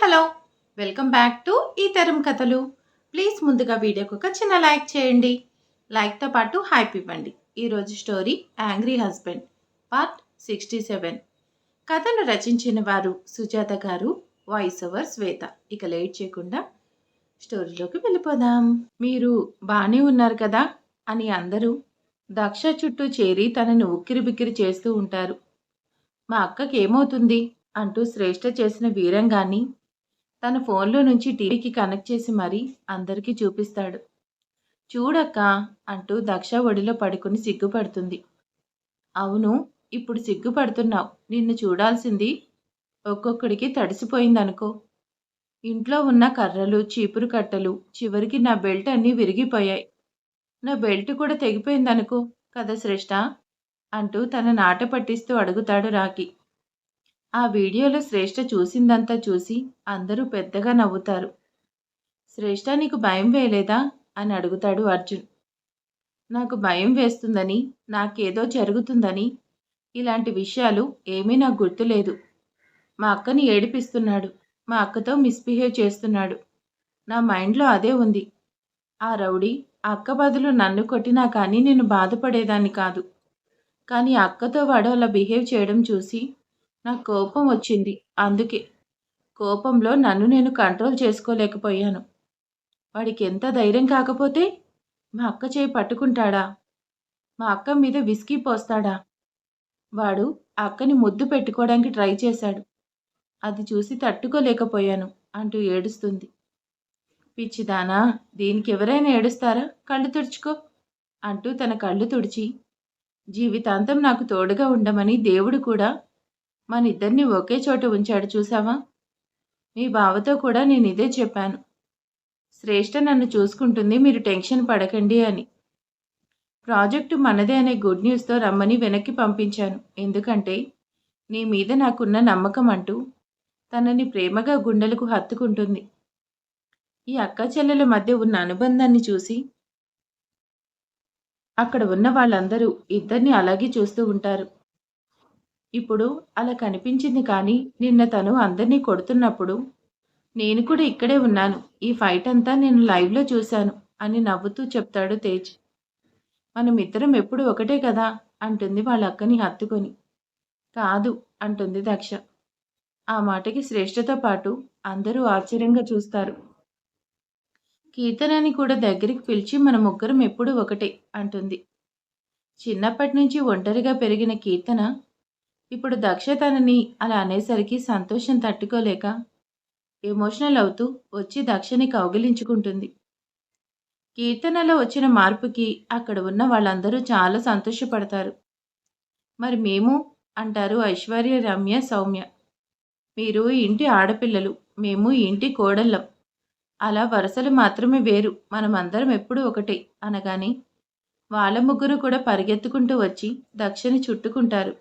Hello! Welcome back to ఈ తరం కథలు. ప్లీజ్ ముందుగా వీడియోకి ఒక చిన్న లైక్ చేయండి. లైక్‌తో పాటు హైప్ ఇవ్వండి. ఈరోజు స్టోరీ 'యాంగ్రీ హస్బెండ్' పార్ట్ 67. కథను రచించిన వారు సుజాత గారు, వాయిస్ ఓవర్ శ్వేత. ఇక లేట్ చేయకుండా స్టోరీలోకి వెళ్ళిపోదాం. మీరు బానే ఉన్నారు కదా అని అందరూ దక్ష చుట్టూ చేరి తనని ఉక్కిరిబిక్కిరి చేస్తూ ఉంటారు. మా అక్కకి ఏమవుతుంది అంటూ శ్రేష్ఠ చేసిన వీరంగాన్ని తన ఫోన్లో నుంచి టీవీకి కనెక్ట్ చేసి మరీ అందరికీ చూపిస్తాడు. చూడక్కా అంటూ దక్ష ఒడిలో పడుకుని సిగ్గుపడుతుంది. అవును, ఇప్పుడు సిగ్గుపడుతున్నావు. నిన్ను చూడాల్సింది ఒక్కొక్కడికి తడిసిపోయిందనుకో. ఇంట్లో ఉన్న కర్రలు, చీపురు కట్టలు, చివరికి నా బెల్ట్ అన్నీ విరిగిపోయాయి. నా బెల్ట్ కూడా తెగిపోయిందనుకో కదా శ్రేష్ఠ అంటూ తన నాట పట్టిస్తూ అడుగుతాడు రాకీ. ఆ వీడియోలో శ్రేష్ఠ చూసిందంతా చూసి అందరూ పెద్దగా నవ్వుతారు. శ్రేష్ఠ, నీకు భయం వేయలేదా అని అడుగుతాడు అర్జున్. నాకు భయం వేస్తుందని, నాకేదో జరుగుతుందని, ఇలాంటి విషయాలు ఏమీ నాకు గుర్తులేదు. మా అక్కని ఏడిపిస్తున్నాడు, మా అక్కతో మిస్బిహేవ్ చేస్తున్నాడు. నా మైండ్లో అదే ఉంది. ఆ రౌడీ అక్క బదులు నన్ను కొట్టినా కానీ నేను బాధపడేదాన్ని కాదు. కానీ అక్కతో వాడు అలా బిహేవ్ చేయడం చూసి నాకు కోపం వచ్చింది. అందుకే కోపంలో నన్ను నేను కంట్రోల్ చేసుకోలేకపోయాను. వాడికి ఎంత ధైర్యం కాకపోతే మా అక్క చేయి పట్టుకుంటాడా? మా అక్క మీద విస్కీ పోస్తాడా? వాడు అక్కని ముద్దు పెట్టుకోవడానికి ట్రై చేశాడు. అది చూసి తట్టుకోలేకపోయాను అంటూ ఏడుస్తుంది. పిచ్చిదానా, దీనికి ఎవరైనా ఏడుస్తారా? కళ్ళు తుడుచుకో అంటూ తన కళ్ళు తుడిచి, జీవితాంతం నాకు తోడుగా ఉండమని దేవుడు కూడా మనిద్దరిని ఒకే చోట ఉంచాడు చూసావా? మీ బావతో కూడా నేను ఇదే చెప్పాను. శ్రేష్ఠ నన్ను చూసుకుంటుంది, మీరు టెన్షన్ పడకండి అని. ప్రాజెక్టు మనదే అనే గుడ్ న్యూస్తో రమ్మని వెనక్కి పంపించాను. ఎందుకంటే నీ మీద నాకున్న నమ్మకం అంటూ తనని ప్రేమగా గుండెలకు హత్తుకుంటుంది. ఈ అక్క చెల్లెల మధ్య ఉన్న అనుబంధాన్ని చూసి అక్కడ ఉన్న వాళ్ళందరూ ఇద్దరిని అలాగే చూస్తూ ఉంటారు. ఇప్పుడు అలా కనిపించింది, కానీ నిన్న తను అందరినీ కొడుతున్నప్పుడు నేను కూడా ఇక్కడే ఉన్నాను. ఈ ఫైట్ అంతా నేను లైవ్లో చూశాను అని నవ్వుతూ చెప్తాడు తేజ్. మనమిద్దరం ఎప్పుడు ఒకటే కదా అంటుంది వాళ్ళ అక్కని హత్తుకొని. కాదు అంటుంది దక్ష. ఆ మాటకి శ్రేష్ఠతో పాటు అందరూ ఆశ్చర్యంగా చూస్తారు. కీర్తనని కూడా దగ్గరికి పిలిచి మన ముగ్గురం ఎప్పుడూ ఒకటే అంటుంది. చిన్నప్పటి నుంచి ఒంటరిగా పెరిగిన కీర్తన ఇప్పుడు దక్ష తనని అలా అనేసరికి సంతోషం తట్టుకోలేక ఎమోషనల్ అవుతూ వచ్చి దక్షని కౌగిలించుకుంటుంది. కీర్తనలో వచ్చిన మార్పుకి అక్కడ ఉన్న వాళ్ళందరూ చాలా సంతోషపడతారు. మరి మేము అంటారు ఐశ్వర్య, రమ్య, సౌమ్య. మీరు ఇంటి ఆడపిల్లలు, మేము ఇంటి కోడళ్ళం. అలా వరుసలు మాత్రమే వేరు, మనమందరం ఎప్పుడూ ఒకటే అనగానే వాళ్ళ ముగ్గురు కూడా పరిగెత్తుకుంటూ వచ్చి దక్షని చుట్టుకుంటారు.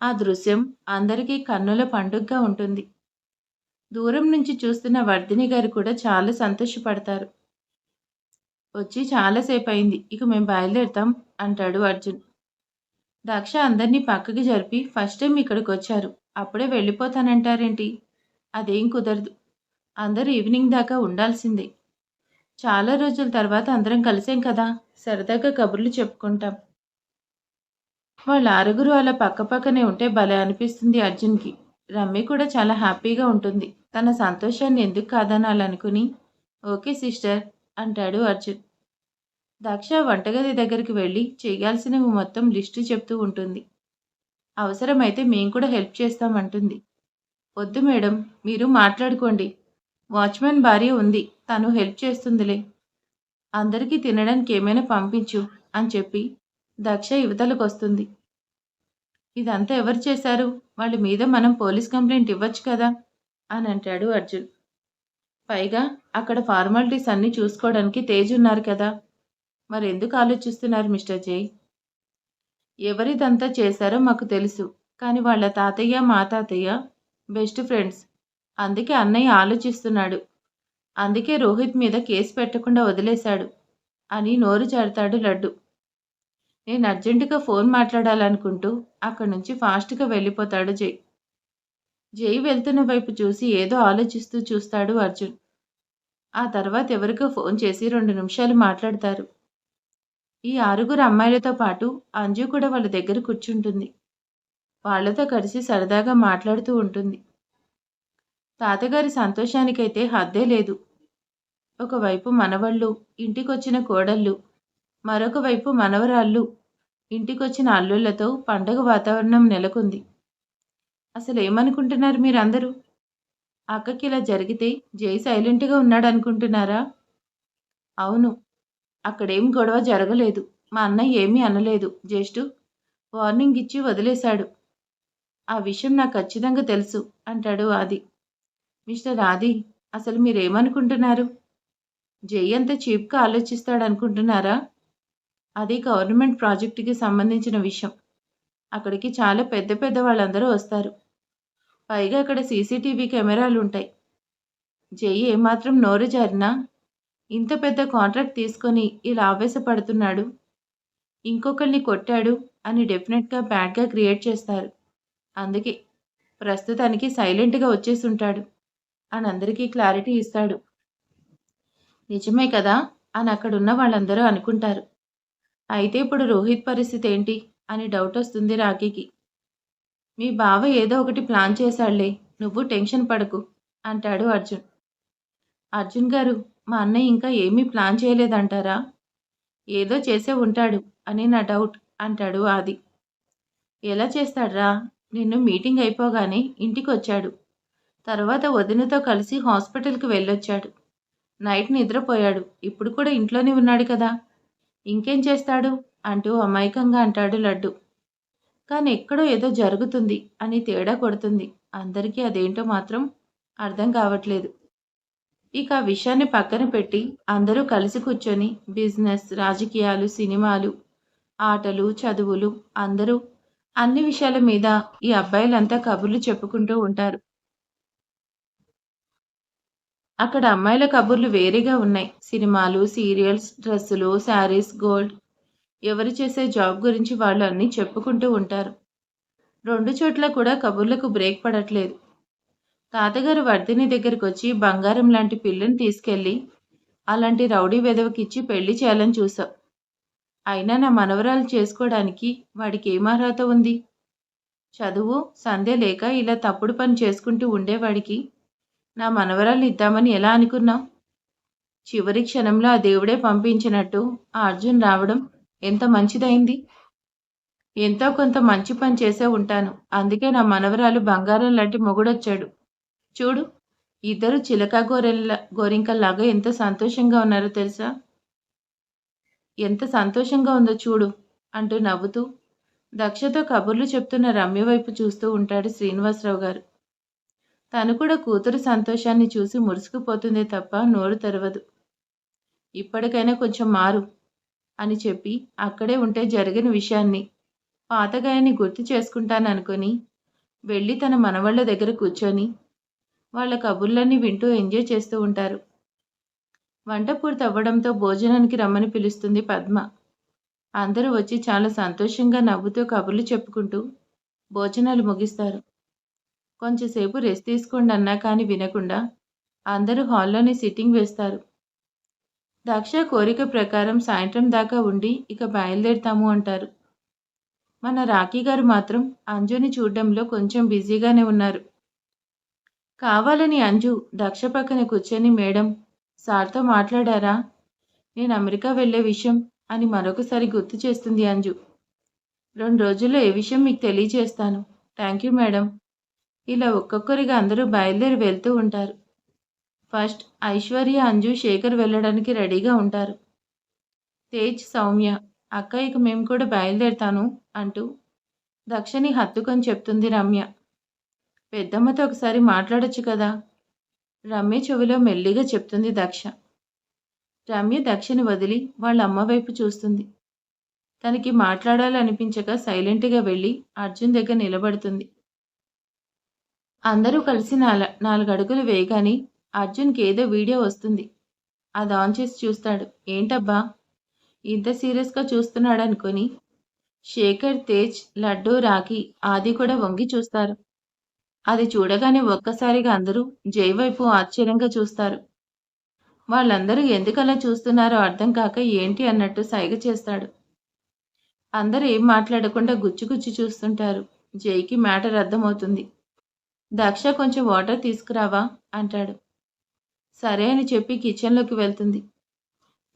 ఆ దృశ్యం అందరికీ కన్నుల పండుగగా ఉంటుంది. దూరం నుంచి చూస్తున్న వర్ధిని గారు కూడా చాలా సంతోషపడతారు. వచ్చి చాలాసేపు అయింది, ఇక మేము బయలుదేరుతాం అంటాడు అర్జున్. దక్ష అందరినీ పక్కకి జరిపి, ఫస్ట్ టైం ఇక్కడికి వచ్చారు, అప్పుడే వెళ్ళిపోతానంటారేంటి? అదేం కుదరదు. అందరూ ఈవినింగ్ దాకా ఉండాల్సిందే. చాలా రోజుల తర్వాత అందరం కలిసాం కదా, సరదాగా కబుర్లు చెప్పుకుంటాం. వాళ్ళ ఆరుగురు అలా పక్కపక్కనే ఉంటే భలే అనిపిస్తుంది అర్జున్కి. రమ్య కూడా చాలా హ్యాపీగా ఉంటుంది. తన సంతోషాన్ని ఎందుకు కాదనాలనుకుని ఓకే సిస్టర్ అంటాడు అర్జున్. దక్ష వంటగది దగ్గరికి వెళ్ళి చేయాల్సినవి మొత్తం లిస్టు చెప్తూ ఉంటుంది. అవసరమైతే మేము కూడా హెల్ప్ చేస్తామంటుంది. వద్దు మేడం, మీరు మాట్లాడుకోండి. వాచ్మెన్ భార్య ఉంది, తను హెల్ప్ చేస్తుందిలే. అందరికీ తినడానికి ఏమైనా పంపించు అని చెప్పి దక్ష యువతలకు వస్తుంది. ఇదంతా ఎవరు చేశారు? వాళ్ళ మీద మనం పోలీస్ కంప్లైంట్ ఇవ్వచ్చు కదా అని అంటాడు అర్జున్. పైగా అక్కడ ఫార్మాలిటీస్ అన్నీ చూసుకోవడానికి తేజ్ ఉన్నారు కదా. మరెందుకు ఆలోచిస్తున్నారు మిస్టర్ జై? ఎవరిదంతా చేశారో మాకు తెలుసు, కానీ వాళ్ళ తాతయ్య, మా తాతయ్య బెస్ట్ ఫ్రెండ్స్. అందుకే అన్నయ్య ఆలోచిస్తున్నాడు. అందుకే రోహిత్ మీద కేసు పెట్టకుండా వదిలేశాడు అని నోరు జారుతాడు లడ్డు. నేను అర్జెంటుగా ఫోన్ మాట్లాడాలనుకుంటూ అక్కడి నుంచి ఫాస్ట్గా వెళ్ళిపోతాడు జై. జై వెళ్తున్న వైపు చూసి ఏదో ఆలోచిస్తూ చూస్తాడు అర్జున్. ఆ తర్వాత ఎవరికో ఫోన్ చేసి 2 నిమిషాలు మాట్లాడతారు. ఈ 6 అమ్మాయిలతో పాటు అంజు కూడా వాళ్ళ దగ్గర కూర్చుంటుంది. వాళ్ళతో కలిసి సరదాగా మాట్లాడుతూ ఉంటుంది. తాతగారి సంతోషానికైతే హద్దే లేదు. ఒకవైపు మనవళ్ళు, ఇంటికొచ్చిన కోడళ్ళు, మరొక వైపు మనవరాళ్ళు, ఇంటికొచ్చిన అల్లుళ్లతో పండగ వాతావరణం నెలకొంది. అసలేమనుకుంటున్నారు మీరందరూ? అక్కకిలా జరిగితే జై సైలెంట్‌గా ఉన్నాడనుకుంటున్నారా? అవును. అక్కడేం గొడవ జరగలేదు. మా అన్నయ్య ఏమీ అనలేదు. జస్ట్ వార్నింగ్ ఇచ్చి వదిలేశాడు. ఆ విషయం నాకు ఖచ్చితంగా తెలుసు అంటాడు ఆది. మిస్టర్ ఆది, అసలు మీరేమనుకుంటున్నారు? జై అంత చీప్‌గా ఆలోచిస్తాడనుకుంటున్నారా? అది గవర్నమెంట్ ప్రాజెక్ట్‌కి సంబంధించిన విషయం. అక్కడికి చాలా పెద్ద పెద్ద వాళ్ళందరూ వస్తారు. పైగా అక్కడ సీసీటీవీ కెమెరాలుంటాయి. జై ఏమాత్రం నోరు జారినా ఇంత పెద్ద కాంట్రాక్ట్ తీసుకొని ఇలా ఆవేశపడుతున్నాడు, ఇంకొకళ్ళని కొట్టాడు అని డెఫినెట్‌గా బ్యాడ్‌గా క్రియేట్ చేస్తారు. అందుకే ప్రస్తుతానికి సైలెంట్‌గా వచ్చేసుంటాడు అని అందరికీ క్లారిటీ ఇస్తాడు. నిజమే కదా! అని అక్కడున్న వాళ్ళందరూ అనుకుంటారు. అయితే ఇప్పుడు రోహిత్ పరిస్థితి ఏంటి? అని డౌటొస్తుంది రాకీకి. మీ బావ ఏదో ఒకటి ప్లాన్ చేశాడులే. నువ్వు టెన్షన్ పడకు అంటాడు అర్జున్. అర్జున్ గారు, మా అన్నయ్య ఇంకా ఏమీ ప్లాన్ చేయలేదంటారా? ఏదో చేసే ఉంటాడు అని నా డౌట్ అంటాడు ఆది. ఎలా చేస్తాడ్రా? నిన్ను మీటింగ్ అయిపోగానే ఇంటికొచ్చాడు. తర్వాత వదినతో కలిసి హాస్పిటల్‌కి వెళ్ళొచ్చాడు. నైట్ నిద్రపోయాడు. ఇప్పుడు కూడా ఇంట్లోనే ఉన్నాడు కదా! ఇంకేం చేస్తాడు? అంటూ అమాయకంగా అంటాడు లడ్డు. కానీ ఎక్కడో ఏదో జరుగుతుంది అని తేడా కొడుతుంది. అందరికీ అదేంటో మాత్రం అర్థం కావట్లేదు. ఇక ఆ విషయాన్ని పక్కన పెట్టి అందరూ కలిసి కూర్చొని బిజినెస్, రాజకీయాలు, సినిమాలు, ఆటలు, చదువులు అందరూ అన్ని విషయాల మీద ఈ అబ్బాయిలంతా కబుర్లు చెప్పుకుంటూ ఉంటారు. అక్కడ అమ్మాయిల కబుర్లు వేరేగా ఉన్నాయి. సినిమాలు, సీరియల్స్, డ్రెస్సులు, శారీస్, గోల్డ్, ఎవరు చేసే జాబ్ గురించి వాళ్ళు అన్నీ చెప్పుకుంటూ ఉంటారు. 2 చోట్ల కూడా కబుర్లకు బ్రేక్ పడట్లేదు. తాతగారు వర్ధిని దగ్గరకొచ్చి బంగారం లాంటి పిల్లని తీసుకెళ్ళి అలాంటి రౌడీ వెధవకిచ్చి పెళ్లి చేయాలని చూసావు. అయినా నా మనవరాలు చేసుకోడానికి వాడికేం అర్హత ఉంది? చదువు, సంధ్య లేక ఇలా తప్పుడు పని చేసుకుంటూ ఉండేవాడికి నా మనవరాల్ని ఇద్దామని ఎలా అనుకున్నావు? చివరి క్షణంలో ఆ దేవుడే పంపించినట్టు ఆ అర్జున్ రావడం ఎంత మంచిదైంది. ఎంతో కొంత మంచి పని చేసే ఉంటాను. అందుకే నా మనవరాలు బంగారం లాంటి మొగుడొచ్చాడు. చూడు, ఇద్దరు చిలక గోరింకల్లాగా ఎంత సంతోషంగా ఉన్నారో తెలుసా? ఎంత సంతోషంగా ఉందో చూడు అంటూ నవ్వుతూ దక్షతో కబుర్లు చెప్తున్న రమ్య వైపు చూస్తూ ఉంటాడు శ్రీనివాసరావు గారు. తను కూడా కూతురు సంతోషాన్ని చూసి మురిసిపోతుందే తప్ప నోరు తెరవదు. ఇప్పటికైనా కొంచెం మారు అని చెప్పి అక్కడే ఉంటే జరిగిన విషయాన్ని, పాతగాయన్ని గుర్తు చేసుకుంటాననుకొని వెళ్ళి తన మనవళ్ళ దగ్గర కూర్చొని వాళ్ళ కబుర్లన్నీ వింటూ ఎంజాయ్ చేస్తూ ఉంటారు. వంట పూర్తవ్వడంతో భోజనానికి రమ్మని పిలుస్తుంది పద్మ. అందరూ వచ్చి చాలా సంతోషంగా నవ్వుతూ కబుర్లు చెప్పుకుంటూ భోజనాలు ముగిస్తారు. కొంచెంసేపు రెస్ట్ తీసుకోండి అన్నా కానీ వినకుండా అందరూ హాల్లోనే సిట్టింగ్ వేస్తారు. దక్ష కోరిక ప్రకారం సాయంత్రం దాకా ఉండి ఇక బయలుదేరుతాము అంటారు. మన రాఖీ గారు మాత్రం అంజుని చూడ్డంలో కొంచెం బిజీగానే ఉన్నారు. కావాలని అంజు దక్ష పక్కన కూర్చొని మేడం సార్తో మాట్లాడారా? నేను అమెరికా వెళ్ళే విషయం అని మరొకసారి గుర్తు చేస్తుంది అంజు. 2 రోజుల్లో ఏ విషయం మీకు తెలియజేస్తాను. Thank you madam. ఇలా ఒక్కొక్కరిగా అందరూ బయలుదేరి వెళ్తూ ఉంటారు. ఫస్ట్ ఐశ్వర్య, అంజు, శేఖర్ వెళ్ళడానికి రెడీగా ఉంటారు. తేజ్, సౌమ్య, అక్క ఇక మేము కూడా బయలుదేరుతాను అంటూ దక్షని హత్తుకొని చెప్తుంది రమ్య. పెద్దమ్మతో ఒకసారి మాట్లాడొచ్చు కదా! రమ్య చెవిలో మెల్లిగా చెప్తుంది దక్ష. రమ్య దక్షని వదిలి వాళ్ళ అమ్మ వైపు చూస్తుంది. తనకి మాట్లాడాలనిపించక సైలెంట్‌గా వెళ్ళి అర్జున్ దగ్గర నిలబడుతుంది. అందరూ కలిసి 4 అడుగులు వేయగానే అర్జున్‌కి ఏదో వీడియో వస్తుంది. అది ఆన్ చేసి చూస్తాడు. ఏంటబ్బా! ఇంత సీరియస్‌గా చూస్తున్నాడనుకొని శేఖర్, తేజ్, లడ్డు, రాఖీ, ఆది కూడా వంగి చూస్తారు. అది చూడగానే ఒక్కసారిగా అందరూ జై వైపు ఆశ్చర్యంగా చూస్తారు. వాళ్ళందరూ ఎందుకలా చూస్తున్నారో అర్థం కాక ఏంటి అన్నట్టు సైగ చేస్తాడు. అందరూ ఏం మాట్లాడకుండా గుచ్చి చూస్తుంటారు. జైకి మ్యాటర్ అర్థమవుతుంది. దక్ష కొంచెం వాటర్ తీసుకురావా అంటాడు. సరే అని చెప్పి కిచెన్లోకి వెళ్తుంది.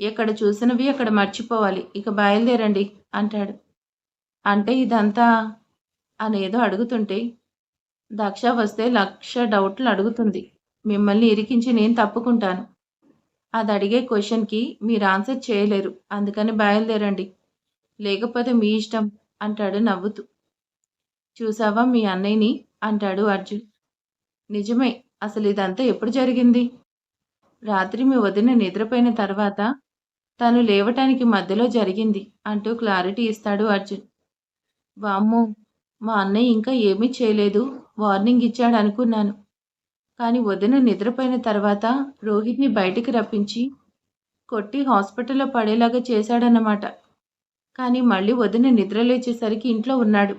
ఎక్కడ చూసినవి అక్కడ మర్చిపోవాలి. ఇక బయలుదేరండి అంటాడు. అంటే ఇదంతా అనేదో అడుగుతుంటే దక్ష వస్తే లక్ష డౌట్లు అడుగుతుంది. మిమ్మల్ని ఇరికించి నేను తప్పుకుంటాను. అది అడిగే క్వశ్చన్కి మీరు ఆన్సర్ చేయలేరు. అందుకని బయలుదేరండి. లేకపోతే మీ ఇష్టం అంటాడు నవ్వుతూ. చూసావా మీ అన్నయ్యని అంటాడు అర్జున్. నిజమే. అసలు ఇదంతా ఎప్పుడు జరిగింది? రాత్రి మీ వదిన నిద్రపోయిన తర్వాత తను లేవటానికి మధ్యలో జరిగింది అంటూ క్లారిటీ ఇస్తాడు అర్జున్. వామ్మో! మా అన్నయ్య ఇంకా ఏమీ చేయలేదు. వార్నింగ్ ఇచ్చాడు అనుకున్నాను. కానీ వదిన నిద్రపోయిన తర్వాత రోహిత్‌ని బయటికి రప్పించి కొట్టి హాస్పిటల్‌లో పడేలాగా చేశాడన్నమాట. కానీ మళ్ళీ వదిన నిద్రలేచేసరికి ఇంట్లో ఉన్నాడు.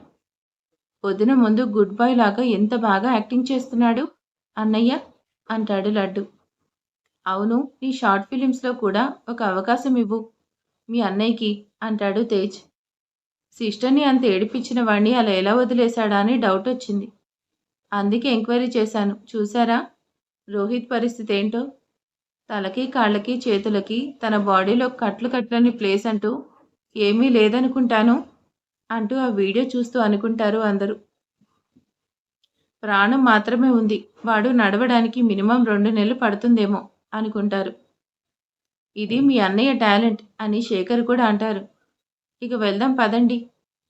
వదిన ముందు గుడ్ బాయ్ లాగా ఎంత బాగా యాక్టింగ్ చేస్తున్నాడు అన్నయ్య అంటాడు లడ్డు. అవును, నీ షార్ట్ ఫిలిమ్స్‌లో కూడా ఒక అవకాశం ఇవ్వు మీ అన్నయ్యకి అంటాడు తేజ్. సిస్టర్‌ని అంత ఏడిపించిన వాడిని అలా ఎలా వదిలేశాడా అని డౌట్ వచ్చింది. అందుకే ఎంక్వైరీ చేశాను. చూసారా రోహిత్ పరిస్థితి ఏంటో? తలకి, కాళ్ళకి, చేతులకి తన బాడీలో కట్లు కట్టని ప్లేస్ అంటూ ఏమీ లేదనుకుంటాను అంటూ ఆ వీడియో చూస్తూ అనుకుంటారు అందరూ. ప్రాణం మాత్రమే ఉంది. వాడు నడవడానికి మినిమం 2 నెలలు పడుతుందేమో అనుకుంటారు. ఇది మీ అన్నయ్య టాలెంట్ అని శేఖర్ కూడా అంటారు. ఇక వెళ్దాం పదండి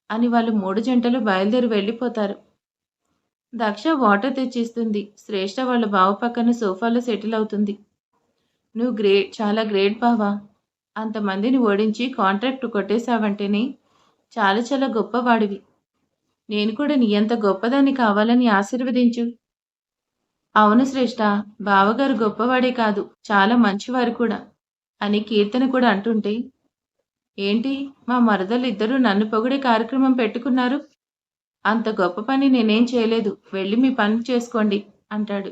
అని వాళ్ళు 3 జంటలు బయలుదేరి వెళ్ళిపోతారు. దక్ష వాటర్ తెచ్చిస్తుంది. శ్రేష్ఠ వాళ్ళ బావ పక్కన సోఫాలో సెటిల్ అవుతుంది. నువ్వు గ్రేట్, చాలా గ్రేట్ బావా. అంతమందిని ఓడించి కాంట్రాక్ట్ కొట్టేశావంటేనే చాలా గొప్పవాడివి. నేను కూడా నీ అంత గొప్పదాన్ని కావాలని ఆశీర్వదించు. అవును శ్రేష్ఠ, బావగారు గొప్పవాడే కాదు, చాలా మంచివారు కూడా అని కీర్తన కూడా అంటుంటే, ఏంటి మా మరదలిద్దరూ నన్ను పొగిడే కార్యక్రమం పెట్టుకున్నారు? అంత గొప్ప పని నేనేం చేయలేదు. వెళ్ళి మీ పని చేసుకోండి అంటాడు.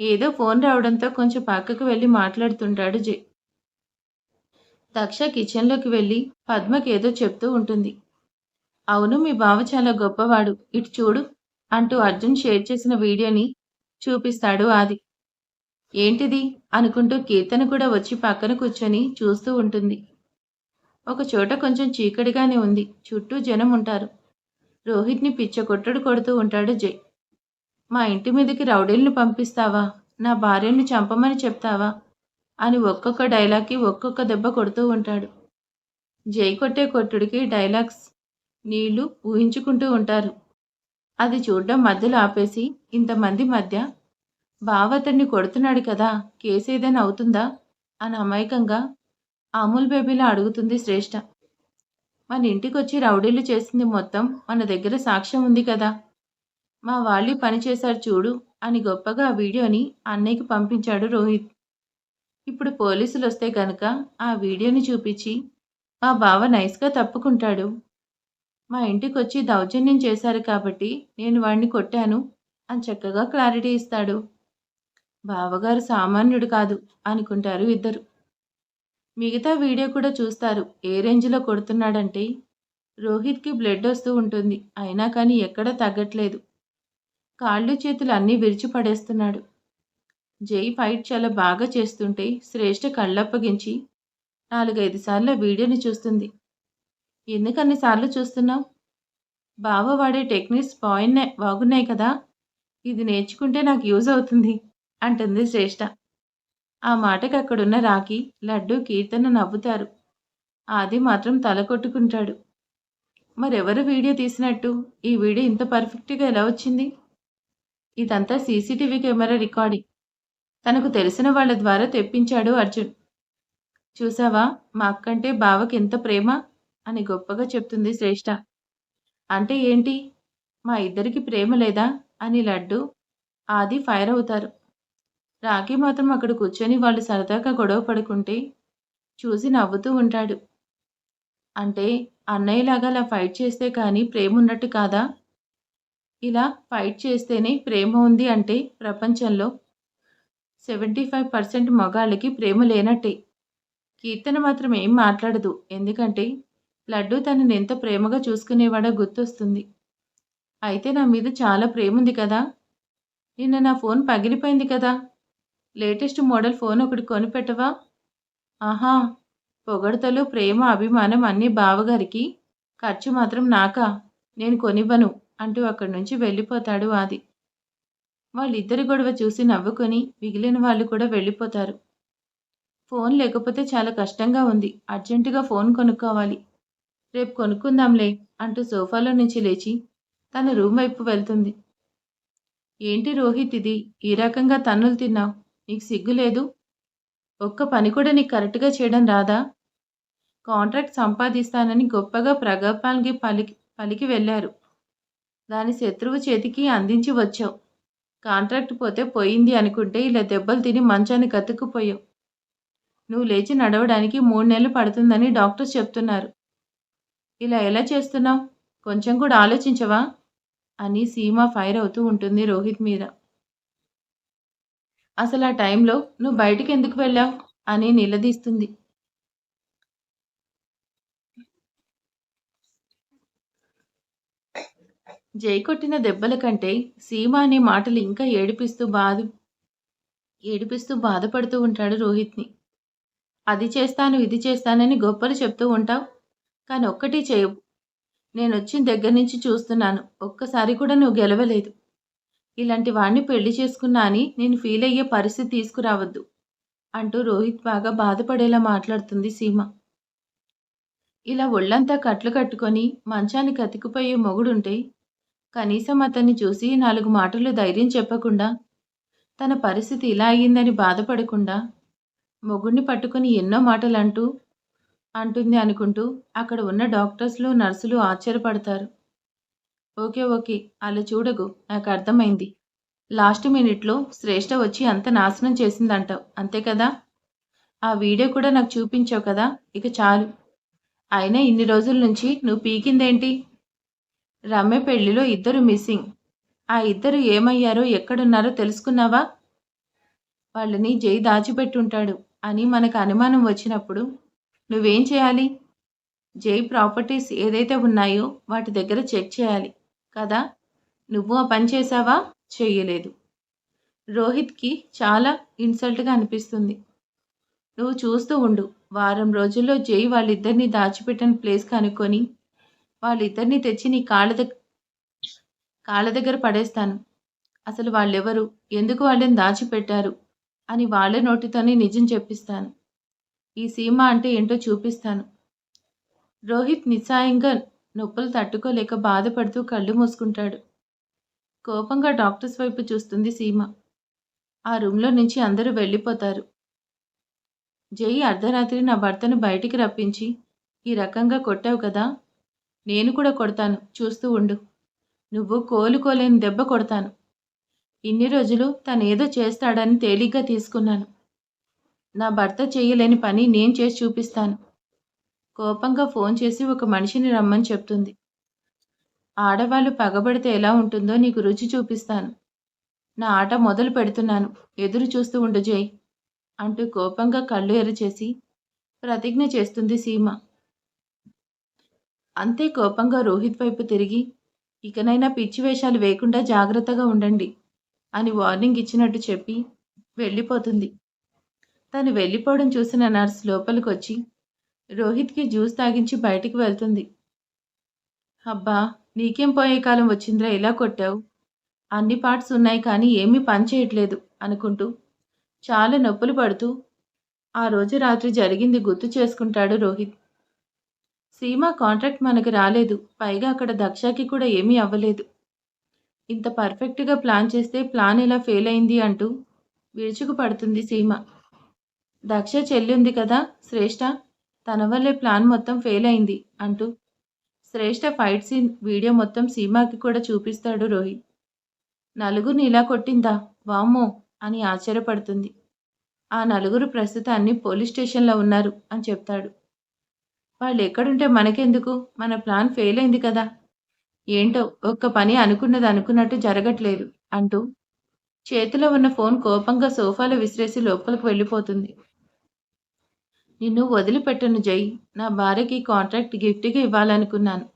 ఏదో ఫోన్ రావడంతో కొంచెం పక్కకు వెళ్ళి మాట్లాడుతుంటాడు జై. దక్ష కిచెన్లోకి వెళ్ళి పద్మకి ఏదో చెప్తూ ఉంటుంది. అవును, మీ బావ చాలా గొప్పవాడు. ఇటు చూడు అంటూ అర్జున్ షేర్ చేసిన వీడియోని చూపిస్తాడు ఆది. ఏంటిది అనుకుంటూ కీర్తన కూడా వచ్చి పక్కన కూర్చొని చూస్తూ ఉంటుంది. ఒక చోట కొంచెం చీకటిగానే ఉంది. చుట్టూ జనం ఉంటారు. రోహిత్‌ని పిచ్చకొట్టుడు కొడుతూ ఉంటాడు జై. మా ఇంటి మీదకి రౌడీలను పంపిస్తావా? నా భార్యను చంపమని చెప్తావా? అని ఒక్కొక్క డైలాగ్‌కి ఒక్కొక్క దెబ్బ కొడుతూ ఉంటాడు. జై కొట్టే కొట్టుడికి డైలాగ్స్ నీళ్లు ఊహించుకుంటూ ఉంటారు. అది చూడ్డం మధ్యలో ఆపేసి, ఇంతమంది మధ్య బావ అతన్ని కొడుతున్నాడు కదా, కేసేదైనా అవుతుందా అని అమాయకంగా అమూల్ బేబీలా అడుగుతుంది శ్రేష్ఠ. మన ఇంటికొచ్చి రౌడీలు చేసింది మొత్తం మన దగ్గర సాక్ష్యం ఉంది కదా, మా వాళ్ళు పని చేశారు చూడు అని గొప్పగా ఆ వీడియోని అన్నయ్యకి పంపించాడు రోహిత్. ఇప్పుడు పోలీసులు వస్తే గనక ఆ వీడియోని చూపించి మా బావ నైస్గా తప్పుకుంటాడు. మా ఇంటికొచ్చి దౌర్జన్యం చేశారు కాబట్టి నేను వాడిని కొట్టాను అని చక్కగా క్లారిటీ ఇస్తాడు. బావగారు సామాన్యుడు కాదు అనుకుంటారు ఇద్దరు. మిగతా వీడియో కూడా చూస్తారు. ఏ రేంజ్లో కొడుతున్నాడంటే రోహిత్కి బ్లడ్ వస్తూ ఉంటుంది. అయినా కానీ ఎక్కడా తగ్గట్లేదు. కాళ్ళు చేతులు అన్నీ విరిచి పడేస్తున్నాడు. జై ఫైట్ చాలా బాగా చేస్తుంటే శ్రేష్ఠ కళ్ళప్పగించి 4-5 సార్లు వీడియోని చూస్తుంది. ఎందుకన్ని సార్లు చూస్తున్నావు? బావ వాడే టెక్నిక్స్ బాగున్నాయి కదా, ఇది నేర్చుకుంటే నాకు యూజ్ అవుతుంది అంటుంది శ్రేష్ఠ. ఆ మాటకి అక్కడున్న రాఖీ, లడ్డు, కీర్తన నవ్వుతారు. ఆది మాత్రం తల కొట్టుకుంటాడు. మరెవరు వీడియో తీసినట్టు? ఈ వీడియో ఇంత పర్ఫెక్ట్గా ఎలా వచ్చింది? ఇదంతా సీసీటీవీ కెమెరా రికార్డింగ్. తనకు తెలిసిన వాళ్ళ ద్వారా తెప్పించాడు అర్జున్. చూసావా మా అక్కంటే బావకి ఎంత ప్రేమ అని గొప్పగా చెప్తుంది శ్రేష్ఠ. అంటే ఏంటి, మా ఇద్దరికి ప్రేమ లేదా అని లడ్డు, ఆది ఫైర్ అవుతారు. రాఖీ మాత్రం అక్కడ కూర్చొని వాళ్ళు సరదాగా గొడవ పడుకుంటే చూసి నవ్వుతూ ఉంటాడు. అంటే అన్నయ్యలాగా అలా ఫైట్ చేస్తే కానీ ప్రేమ ఉన్నట్టు కాదా? ఇలా ఫైట్ చేస్తేనే ప్రేమ ఉంది అంటే ప్రపంచంలో 75% మగాళ్ళకి ప్రేమ లేనట్టే. కీర్తన మాత్రం ఏం మాట్లాడదు. ఎందుకంటే లడ్డు తనని ఎంత ప్రేమగా చూసుకునేవాడో గుర్తొస్తుంది. అయితే నా మీద చాలా ప్రేముంది కదా! నిన్న నా ఫోన్ పగిలిపోయింది కదా! లేటెస్ట్ మోడల్ ఫోన్ ఒకటి కొనిపెట్టవా? ఆహా! పొగడ్తలు, ప్రేమ, అభిమానం అన్నీ బావగారికి. ఖర్చు మాత్రం నాకా? నేను కొనివ్వను అంటూ అక్కడి నుంచి వెళ్ళిపోతాడు ఆది. వాళ్ళిద్దరి గొడవ చూసి నవ్వుకొని మిగిలిన వాళ్ళు కూడా వెళ్ళిపోతారు. ఫోన్ లేకపోతే చాలా కష్టంగా ఉంది. అర్జెంటుగా ఫోన్ కొనుక్కోవాలి. రేపు కొనుక్కుందాంలే అంటూ సోఫాలో నుంచి లేచి తన రూమ్ వైపు వెళ్తుంది. ఏంటి రోహిత్ ఇది? ఈ రకంగా తన్నులు తిన్నావు? నీకు సిగ్గు లేదు? ఒక్క పని కూడా నీకు కరెక్ట్‌గా చేయడం రాదా? కాంట్రాక్ట్ సంపాదిస్తానని గొప్పగా ప్రగల్భాలకి పలికి వెళ్లారు. దాని శత్రువు చేతికి అందించి వచ్చావు. కాంట్రాక్ట్ పోతే పోయింది అనుకుంటే ఇలా దెబ్బలు తిని మంచానికి అతుక్కుపోయావు. నువ్వు లేచి నడవడానికి 3 నెలలు పడుతుందని డాక్టర్స్ చెప్తున్నారు. ఇలా ఎలా చేస్తున్నావు? కొంచెం కూడా ఆలోచించవా? అని సీమ ఫైర్ అవుతూ ఉంటుంది రోహిత్ మీద. అసలు ఆ టైంలో నువ్వు బయటికెందుకు వెళ్ళావు? అని నిలదీస్తుంది. జై కొట్టిన దెబ్బల కంటే సీమ అనే మాటలు ఇంకా ఏడిపిస్తూ బాధపడుతూ ఉంటాడు రోహిత్‌ని. అది చేస్తాను, ఇది చేస్తానని గొప్పలు చెప్తూ ఉంటావు. కానీ ఒక్కటి చేయవు. నేనొచ్చిన దగ్గర నుంచి చూస్తున్నాను. ఒక్కసారి కూడా నువ్వు గెలవలేదు. ఇలాంటి వాడిని పెళ్లి చేసుకున్నా అని నేను ఫీలయ్యే పరిస్థితి తీసుకురావద్దు. అంటూ రోహిత్ బాగా బాధపడేలా మాట్లాడుతుంది సీమ. ఇలా ఒళ్ళంతా కట్లు కట్టుకొని మంచానికి అతికిపోయే మొగుడుంటే కనీసం అతన్ని చూసి 4 మాటలు ధైర్యం చెప్పకుండా, తన పరిస్థితి ఇలా అయ్యిందని బాధపడకుండా, మొగుడిని పట్టుకొని ఎన్నో అంటుంది అనుకుంటూ అక్కడ ఉన్న డాక్టర్స్‌లు, నర్సులు ఆశ్చర్యపడతారు. ఓకే. ఓకే. అలా చూడకు. నాకర్థమైంది. లాస్ట్ మినిట్‌లో శ్రేష్ఠ వచ్చి అంతా నాశనం చేసిందంటావు. అంతే కదా! ఆ వీడియో కూడా నాకు చూపించావు కదా! ఇక చాలు. అయినా ఇన్ని రోజుల నుంచి నువ్వు పీకిందేంటి? రమ్య పెళ్లిలో ఇద్దరు మిస్సింగ్. ఆ ఇద్దరు ఏమయ్యారో, ఎక్కడున్నారో తెలుసుకున్నావా? వాళ్ళని జై దాచిపెట్టుంటాడు అని మనకు అనుమానం వచ్చినప్పుడు నువ్వేం చేయాలి? జై ప్రాపర్టీస్ ఏదైతే ఉన్నాయో వాటి దగ్గర చెక్ చేయాలి. కదా! నువ్వు ఆ పని చేశావా? చెయ్యలేదు. రోహిత్‌కి చాలా ఇన్సల్ట్‌గా అనిపిస్తుంది. నువ్వు చూస్తూ ఉండు. వారం రోజుల్లో జై వాళ్ళిద్దరిని దాచిపెట్టిన ప్లేస్ కనుక్కొని, వాళ్ళిద్దరిని తెచ్చి నీ కాళ్ళ దగ్గర పడేస్తాను. అసలు వాళ్ళెవరు? ఎందుకు వాళ్ళని దాచిపెట్టారు? అని వాళ్ళ నోటితోనే నిజం చెప్పిస్తాను. ఈ సీమ అంటే ఏంటో చూపిస్తాను. రోహిత్ నిస్సహాయంగా నొప్పులు తట్టుకోలేక బాధపడుతూ కళ్ళు మూసుకుంటాడు. కోపంగా డాక్టర్స్ వైపు చూస్తుంది సీమ. ఆ రూమ్‌లో నుంచి అందరూ వెళ్ళిపోతారు. జై అర్ధరాత్రి నా భర్తను బయటికి రప్పించి, ఈ రకంగా కొట్టావు కదా! నేను కూడా కొడతాను. చూస్తూ ఉండు. నువ్వు కోలుకోలేని దెబ్బ కొడతాను. ఇన్ని రోజులు తనేదో చేస్తాడని తేలిగ్గా తీసుకున్నాను. నా భర్త చేయలేని పని నేను చేసి చూపిస్తాను. కోపంగా ఫోన్ చేసి ఒక మనిషిని రమ్మని చెప్తుంది. ఆడవాళ్ళు పగబడితే ఎలా ఉంటుందో నీకు రుచి చూపిస్తాను. నా ఆట మొదలు పెడుతున్నాను. ఎదురు చూస్తూ ఉండు జై అంటూ కోపంగా కళ్ళు ఎర్రచేసి ప్రతిజ్ఞ చేస్తుంది సీమ. అంతే కోపంగా రోహిత్ వైపు తిరిగి, ఇకనైనా పిచ్చి వేషాలు వేయకుండా జాగ్రత్తగా ఉండండి అని వార్నింగ్ ఇచ్చినట్టు చెప్పి వెళ్ళిపోతుంది. తను వెళ్ళిపోవడం చూసిన నర్స్ లోపలికొచ్చి రోహిత్‌కి జ్యూస్ తాగించి బయటికి వెళ్తుంది. అబ్బా! నీకేం పోయే కాలం వచ్చిందిరా ఇలా కొట్టావు? అన్ని పార్ట్స్ ఉన్నాయి కానీ ఏమీ పని చేయట్లేదు అనుకుంటూ చాలా నొప్పులు పడుతూ ఆ రోజు రాత్రి జరిగింది గుర్తు చేసుకుంటాడు రోహిత్. సీమ కాంట్రాక్ట్ మనకు రాలేదు. పైగా అక్కడ దక్షకి కూడా ఏమీ అవ్వలేదు. ఇంత పర్ఫెక్ట్‌గా ప్లాన్ చేస్తే ప్లాన్ ఎలా ఫెయిల్ అయింది అంటూ విరుచుకుపడుతుంది సీమ. దక్ష చెల్లి ఉంది కదా శ్రేష్ఠ, తన వల్లే ప్లాన్ మొత్తం ఫెయిల్ అయింది అంటూ శ్రేష్ఠ ఫైట్ సీన్ వీడియో మొత్తం సీమకి కూడా చూపిస్తాడు రోహిత్. నలుగురిని ఇలా కొట్టిందా? వామ్మో! అని ఆశ్చర్యపడుతుంది. ఆ నలుగురు ప్రస్తుతాన్ని పోలీస్ స్టేషన్‌లో ఉన్నారు అని చెప్తాడు. వాళ్ళెక్కడుంటే మనకెందుకు? మన ప్లాన్ ఫెయిల్ అయింది కదా! ఏంటో ఒక్క పని అనుకున్నది అనుకున్నట్టు జరగట్లేదు అంటూ చేతిలో ఉన్న ఫోన్ కోపంగా సోఫాలో విసిరేసి లోపలికి వెళ్ళిపోతుంది. నిన్ను వదిలిపెట్టను జై. నా భార్యకి కాంట్రాక్ట్ గిఫ్ట్‌గా ఇవ్వాలనుకున్నాను.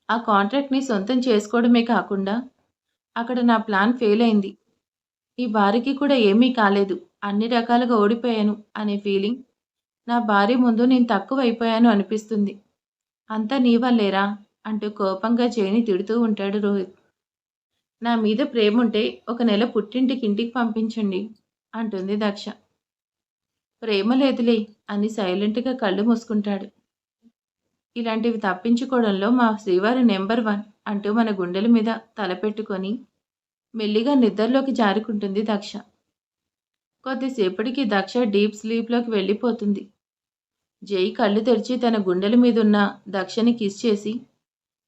ఆ కాంట్రాక్ట్‌ని సొంతం చేసుకోవడమే కాకుండా అక్కడ నా ప్లాన్ ఫెయిల్ అయింది. ఈ భార్యకి కూడా ఏమీ కాలేదు. అన్ని రకాలుగా ఓడిపోయాను అనే ఫీలింగ్ నా భార్య ముందు నేను తక్కువైపోయాను అనిపిస్తుంది. అంతా నీ వల్లేరా అంటూ కోపంగా జైని తిడుతూ ఉంటాడు రోహిత్. నా మీద ప్రేముంటే ఒక నెల పుట్టింటికి ఇంటికి పంపించండి అంటుంది దక్ష. ప్రేమ లేదులే అని సైలెంట్‌గా కళ్ళు మూసుకుంటాడు. ఇలాంటివి తప్పించుకోవడంలో మా శ్రీవారు నంబర్ 1 అంటూ మన గుండెల మీద తలపెట్టుకొని మెల్లిగా నిద్రలోకి జారుకుంటుంది దక్ష. కొద్దిసేపటికి దక్ష డీప్ స్లీప్‌లోకి వెళ్ళిపోతుంది. జై కళ్ళు తెరిచి తన గుండెల మీదున్న దక్షని కిస్ చేసి,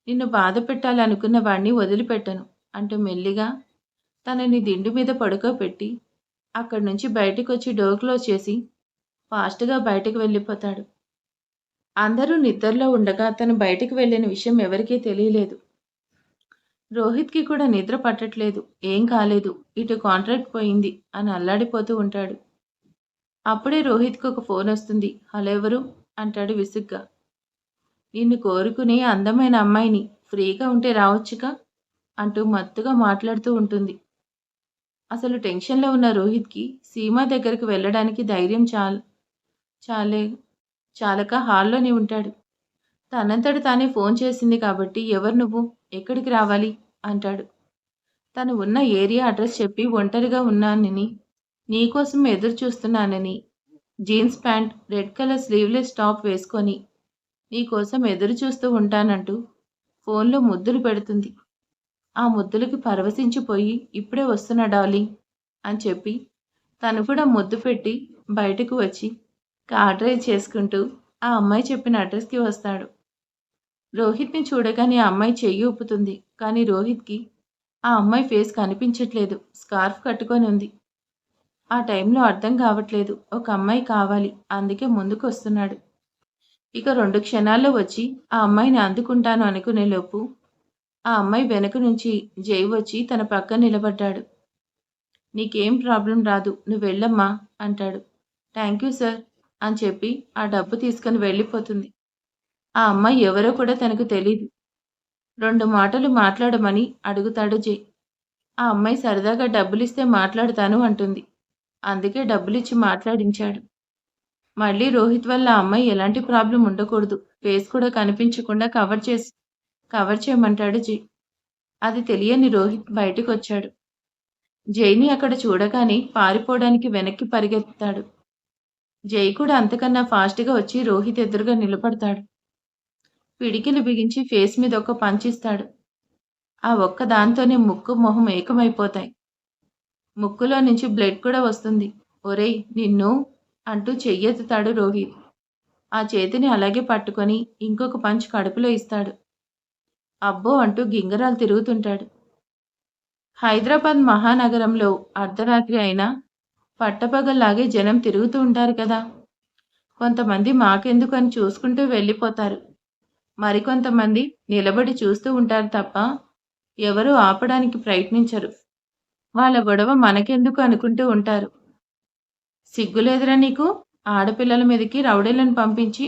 నిన్ను బాధ పెట్టాలనుకున్న వాడిని వదిలిపెట్టను అంటూ మెల్లిగా తనని దిండు మీద పడుకోబెట్టి అక్కడి నుంచి బయటకొచ్చి డోర్ క్లోజ్ చేసి ఫాస్ట్‌గా బయటకు వెళ్ళిపోతాడు. అందరూ నిద్రలో ఉండగా తను బయటికి వెళ్ళిన విషయం ఎవరికీ తెలియలేదు. రోహిత్‌కి కూడా నిద్ర పట్టట్లేదు. ఏం కాలేదు. ఇటు కాంట్రాక్ట్ పోయింది అని అల్లాడిపోతూ ఉంటాడు. అప్పుడే రోహిత్‌కి ఒక ఫోనొస్తుంది. హలో ఎవరు? అంటాడు విసుగ్గా. నిన్ను కోరుకునే అందమైన అమ్మాయిని. ఫ్రీగా ఉంటే రావచ్చుగా అంటూ మత్తుగా మాట్లాడుతూ ఉంటుంది. అసలు టెన్షన్‌లో ఉన్న రోహిత్‌కి సీమ దగ్గరికి వెళ్ళడానికి ధైర్యం చాలే చాలక హాల్లోనే ఉంటాడు. తనంతట తానే ఫోన్ చేసింది కాబట్టి ఎవరు నువ్వు? ఎక్కడికి రావాలి? అంటాడు. తను ఉన్న ఏరియా అడ్రస్ చెప్పి ఒంటరిగా ఉన్నానని, నీకోసం ఎదురు చూస్తున్నానని, jeans pant, red colour sleeveless top వేసుకొని నీకోసం ఎదురు చూస్తూ ఉంటానంటూ ఫోన్‌లో ముద్దులు పెడుతుంది. ఆ ముద్దులకి పరవశించిపోయి ఇప్పుడే వస్తున్నా డార్లింగ్ అని చెప్పి తను కూడా ముద్దు పెట్టి బయటకు వచ్చి కార్ డ్రైవ్ చేసుకుంటూ ఆ అమ్మాయి చెప్పిన అడ్రస్‌కి వస్తాడు. రోహిత్‌ని చూడగానే ఆ అమ్మాయి చెయ్యి ఊపుతుంది. కానీ రోహిత్‌కి ఆ అమ్మాయి ఫేస్ కనిపించట్లేదు. స్కార్ఫ్ కట్టుకొని ఉంది. ఆ టైంలో అర్థం కావట్లేదు. ఒక అమ్మాయి కావాలి. అందుకే ముందుకొస్తున్నాడు. ఇక 2 క్షణాల్లో వచ్చి ఆ అమ్మాయిని అందుకుంటాను అనుకునేలోపు ఆ అమ్మాయి వెనక నుంచి జై వచ్చి తన పక్కన నిలబడ్డాడు. నీకేం ప్రాబ్లం రాదు. నువ్వెళ్ళమ్మా అంటాడు. థాంక్యూ సార్ అని చెప్పి ఆ డబ్బు తీసుకొని వెళ్ళిపోతుంది. ఆ అమ్మాయి ఎవరో కూడా తనకు తెలీదు. 2 మాటలు మాట్లాడమని అడుగుతాడు జై. ఆ అమ్మాయి సరదాగా డబ్బులిస్తే మాట్లాడతాను అంటుంది. అందుకే డబ్బులిచ్చి మాట్లాడించాడు. మళ్ళీ రోహిత్ వల్ల ఆ అమ్మాయి ఎలాంటి ప్రాబ్లం ఉండకూడదు. ఫేస్ కూడా కనిపించకుండా కవర్ చేయమంటాడు జై. అది తెలియని రోహిత్ బయటకొచ్చాడు. జైని అక్కడ చూడగానే పారిపోవడానికి వెనక్కి పరిగెత్తాడు. జై కూడా అంతకన్నా ఫాస్ట్‌గా వచ్చి రోహిత్ ఎదురుగా నిలబడతాడు. పిడికిలి బిగించి ఫేస్ మీద ఒక పంచ్ ఇస్తాడు. ఆ ఒక్క దాంతోనే ముక్కు, మొహం ఏకమైపోతాయి. ముక్కులో నుంచి బ్లడ్ కూడా వస్తుంది. ఒరేయ్ నిన్ను అంటూ చెయ్యెత్తుతాడు రోహిత్. ఆ చేతిని అలాగే పట్టుకొని ఇంకొక పంచ్ కడుపులో ఇస్తాడు. అబ్బో అంటూ గింగరాలు తిరుగుతుంటాడు. హైదరాబాద్ మహానగరంలో అర్ధరాత్రి అయినా పట్టపగల్లాగే జనం తిరుగుతూ ఉంటారు కదా! కొంతమంది మాకెందుకు అని చూసుకుంటూ వెళ్ళిపోతారు. మరికొంతమంది నిలబడి చూస్తూ ఉంటారు తప్ప ఎవరూ ఆపడానికి ప్రయత్నించరు. వాళ్ళ గొడవ మనకెందుకు అనుకుంటూ ఉంటారు. సిగ్గులేదురా నీకు? ఆడపిల్లల మీదకి రౌడీలను పంపించి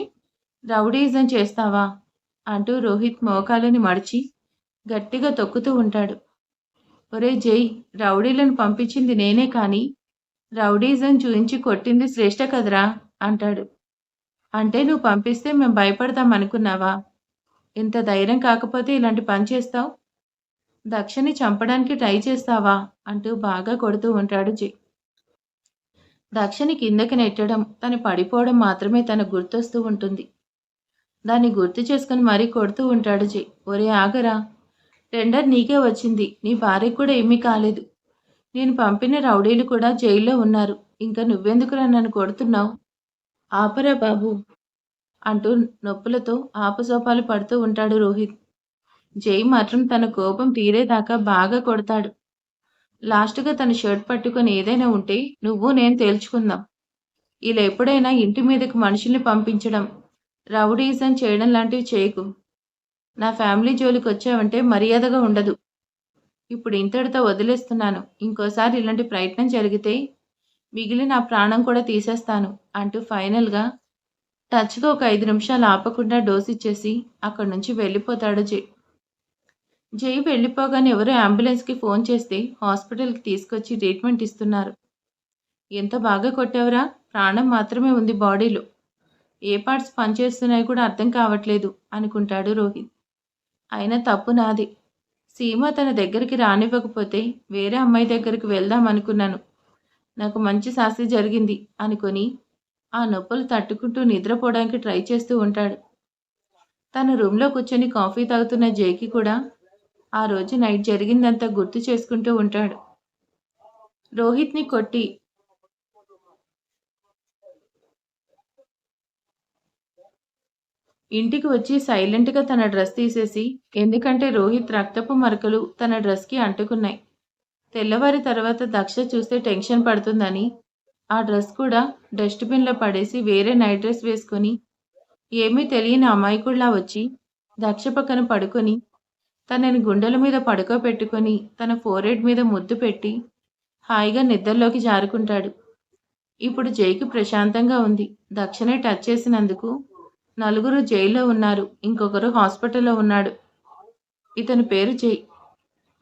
రౌడీయిజం చేస్తావా? అంటూ రోహిత్ మోకాలిని మడిచి గట్టిగా తొక్కుతూ ఉంటాడు. ఒరేయ్ జై! రౌడీలను పంపించింది నేనే కానీ, రౌడీయిజం చూయించి కొట్టింది శ్రేష్ఠ కదరా! అంటాడు. అంటే నువ్వు పంపిస్తే మేం భయపడతాం అనుకున్నావా? ఇంత ధైర్యం కాకపోతే ఇలాంటి పని చేస్తావు? దక్షని చంపడానికి ట్రై చేస్తావా? అంటూ బాగా కొడుతూ ఉంటాడు జై. దక్షని కిందకి నెట్టడం, తను పడిపోవడం మాత్రమే తనకు గుర్తొస్తూ ఉంటుంది. దాన్ని గుర్తు చేసుకొని మరీ కొడుతూ ఉంటాడు జై. ఒరేయ్ ఆగరా! టెండర్ నీకే వచ్చింది. నీ భార్యకి కూడా ఏమీ కాలేదు. నేను పంపిన రౌడీలు కూడా జైల్లో ఉన్నారు. ఇంక నువ్వెందుకురా నన్ను కొడుతున్నావు? ఆపరా బాబూ! అంటూ నొప్పులతో ఆపసోపాలు పడుతూ ఉంటాడు రోహిత్. జై మాత్రం తన కోపం తీరేదాకా బాగా కొడతాడు. లాస్ట్‌గా తన షర్ట్ పట్టుకొని ఏదైనా ఉంటే నువ్వు నేను తేల్చుకుందాం. ఇలా ఎప్పుడైనా ఇంటి మీదకి మనుషుల్ని పంపించడం, రౌడీయిజం చేయడం లాంటివి చేయకు. నా ఫ్యామిలీ జోలికొచ్చావంటే మర్యాదగా ఉండదు. ఇప్పుడు ఇంతటితో వదిలేస్తున్నాను. ఇంకోసారి ఇలాంటి ప్రయత్నం జరిగితే మిగిలిన నా ప్రాణం కూడా తీసేస్తాను అంటూ ఫైనల్‌గా టచ్‌గా ఒక 5 నిమిషాలు ఆపకుండా డోస్ ఇచ్చేసి అక్కడి నుంచి వెళ్ళిపోతాడు జై. జై వెళ్ళిపోగానే ఎవరో అంబులెన్స్‌కి ఫోన్ చేస్తే హాస్పిటల్‌కి తీసుకొచ్చి ట్రీట్మెంట్ ఇస్తున్నారు. ఎంత బాగా కొట్టావురా! ప్రాణం మాత్రమే ఉంది బాడీలో. ఏ పార్ట్స్ పనిచేస్తున్నాయో కూడా అర్థం కావట్లేదు అనుకుంటాడు రోహిత్. అయినా తప్పు నాదే. సీమ తన దగ్గరికి రానివ్వకపోతే వేరే అమ్మాయి దగ్గరికి వెళ్దాం అనుకున్నాను. నాకు మంచి శాస్తి జరిగింది అనుకొని ఆ నొప్పులు తట్టుకుంటూ నిద్రపోవడానికి ట్రై చేస్తూ ఉంటాడు. తన రూమ్‌లో కూర్చొని కాఫీ తాగుతున్న జైకి కూడా ఆ రోజు నైట్ జరిగిందంతా గుర్తు చేసుకుంటూ ఉంటాడు. రోహిత్‌ని కొట్టి ఇంటికి వచ్చి సైలెంట్‌గా తన డ్రెస్ తీసేసి ఎందుకంటే రోహిత్ రక్తపు మరకలు తన డ్రెస్‌కి అంటుకున్నాయి. తెల్లవారి తర్వాత దక్ష చూస్తే టెన్షన్ పడుతుందని ఆ డ్రెస్ కూడా డస్ట్‌బిన్‌లో పడేసి వేరే నైట్ డ్రెస్ వేసుకొని ఏమీ తెలియని అమాయకుడిలా వచ్చి దక్ష పక్కన పడుకొని తనని గుండెల మీద పడుకోబెట్టుకొని తన ఫోర్‌హెడ్ మీద ముద్దు పెట్టి హాయిగా నిద్రలోకి జారుకుంటాడు. ఇప్పుడు జైకి ప్రశాంతంగా ఉంది. దక్షనే టచ్ చేసినందుకు నలుగురు జైల్లో ఉన్నారు. ఇంకొకరు హాస్పిటల్‌లో ఉన్నాడు. ఇతని పేరు జై.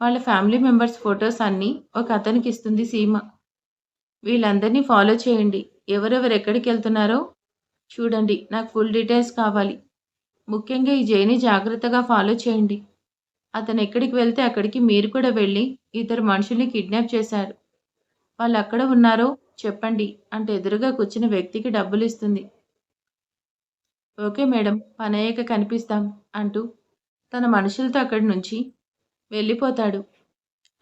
వాళ్ళ ఫ్యామిలీ మెంబర్స్ ఫోటోస్ అన్నీ ఒకతనికిస్తుంది సీమ. వీళ్ళందరినీ ఫాలో చేయండి. ఎవరెవరు ఎక్కడికెళ్తున్నారో చూడండి. నాకు ఫుల్ డీటెయిల్స్ కావాలి. ముఖ్యంగా ఈ జైని జాగ్రత్తగా ఫాలో చేయండి. అతనెక్కడికి వెళ్తే అక్కడికి మీరు కూడా వెళ్లి ఇద్దరు మనుషుల్ని కిడ్నాప్ చేశారు. వాళ్ళెక్కడ ఉన్నారో చెప్పండి అంటూ ఎదురుగా కూర్చున్న వ్యక్తికి డబ్బులిస్తుంది. Okay madam. పనయ్యాక కనిపిస్తాం అంటూ తన మనుషులతో అక్కడి నుంచి వెళ్ళిపోతాడు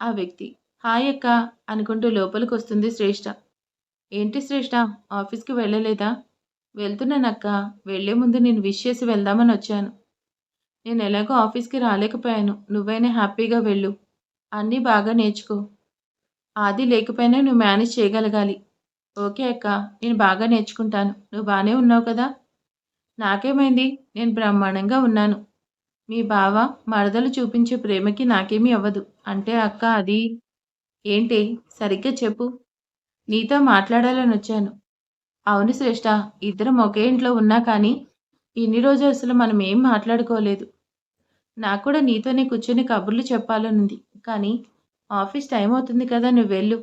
ఆ వ్యక్తి. హాయ్ అక్కా! అనుకుంటూ లోపలికొస్తుంది శ్రేష్ఠ. ఏంటి శ్రేష్ఠ ఆఫీస్‌కి వెళ్ళలేదా? వెళ్తున్నానక్కా. వెళ్ళే ముందు నిన్ను విష్ చేసి వెళ్దామనొచ్చాను. నేనెలాగో ఆఫీస్‌కి రాలేకపోయాను. నువ్వైనా హ్యాపీగా వెళ్ళు. అన్నీ బాగా నేర్చుకో. ఆది లేకపోయినా నువ్వు మేనేజ్ చేయగలగాలి. ఓకే అక్కా. నేను బాగా నేర్చుకుంటాను. నువ్వు బానే ఉన్నావు కదా? నాకేమైంది? నేను బ్రహ్మాండంగా ఉన్నాను. మీ బావ, మరదలు చూపించే ప్రేమకి నాకేమీ అవ్వదు. అంటే అక్కా అది ఏంటే? సరిగ్గా చెప్పు. నీతో మాట్లాడాలనొచ్చాను. అవును శ్రేష్ఠ. ఇద్దరం ఒకే ఇంట్లో ఉన్నా కానీ, ఇన్ని రోజులు అసలు మనం ఏం మాట్లాడుకోలేదు. నాకు కూడా నీతోనే కూర్చొని కబుర్లు చెప్పాలనుంది. కానీ ఆఫీస్ టైం అవుతుంది కదా నువ్వెళ్ళు.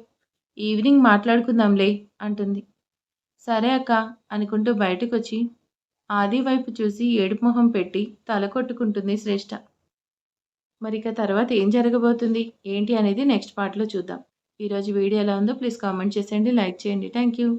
ఈవినింగ్ మాట్లాడుకుందాంలే అంటుంది. సరే అక్క అనుకుంటూ బయటకొచ్చి ఆది వైపు చూసి ఏడుపు మొహం పెట్టి తల కొట్టుకుంటుంది శ్రేష్ఠ. మరిక తర్వాత ఏం జరగబోతుంది ఏంటి అనేది నెక్స్ట్ పార్ట్‌లో చూద్దాం. ఈరోజు వీడియో ఎలా ఉందో ప్లీజ్ కామెంట్ చేసేయండి. లైక్ చేయండి. Thank you.